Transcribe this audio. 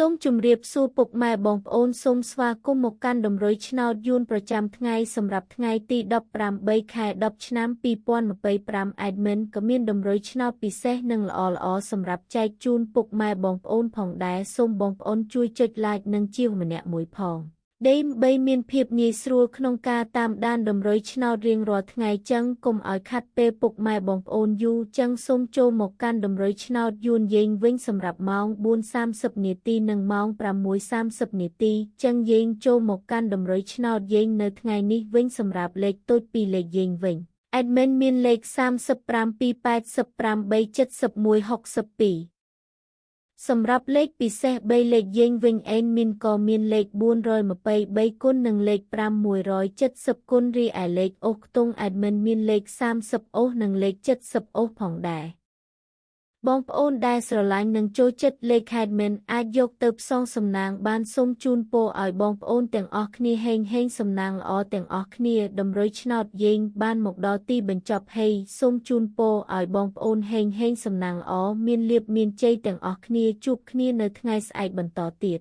សូមជម្រាបសួរពុកម៉ែបងប្អូនសូមស្វាគមន៍មកកាន់តម្រុយឆ្នោតយួនប្រចាំថ្ងៃសម្រាប់ថ្ងៃទី18ខែ10ឆ្នាំ2025 Admin ក៏មានតម្រុយឆ្នោតពិសេសនិងល្អៗសម្រាប់ចែកជូនពុកម៉ែបងប្អូនផងដែរសូមបងប្អូនជួយចុច like និងជាវម្នាក់មួយផងដើម្បីមានភាពងាយស្រួលក្នុងការតាមដានតម្រុយឆ្នោតរៀងរាល់ថ្ងៃចឹងកុំឲ្យខាត់ពេលពុកម៉ែបងប្អូនយូរចឹងសូមចូលមកកាន់តម្រុយឆ្នោតយួនយើងវិញសម្រាប់ម៉ោង 4:30 នាទីនិងម៉ោង 6:30 នាទីចឹងយើងចូលមកកាន់តម្រុយឆ្នោតយើងនៅថ្ងៃនេះវិញសម្រាប់លេខតូចពីលេខយើងវិញ Admin មានលេខ35 288 71 62សម្រាប់លេខពិសេស3លេខយើងវិញAdmin ក៏មានលេខ423គុណនិងលេខ570គុណរីឯលេខអូសខ្ទង់Admin មានលេខ30អូសនិងលេខ70អូសផងដែរបងប្អូនដែលស្រឡាញ់និងចូលចិត្តលេខAdminអាចយកទៅផ្សងសំណាងបានសូមជូនពរឲ្យបងប្អូនទាំងអស់គ្នាហេងសំណាងល្អទាំងអស់គ្នាតម្រុយឆ្នោតយើងបានមកដល់ទីបញ្ចប់ហើយសូមជូនពរឲ្យបងប្អូនហេងសំណាងល្អមានលាភមានជ័យទាំងអស់គ្នាជួបគ្នានៅថ្ងៃស្អែកបន្តទៀត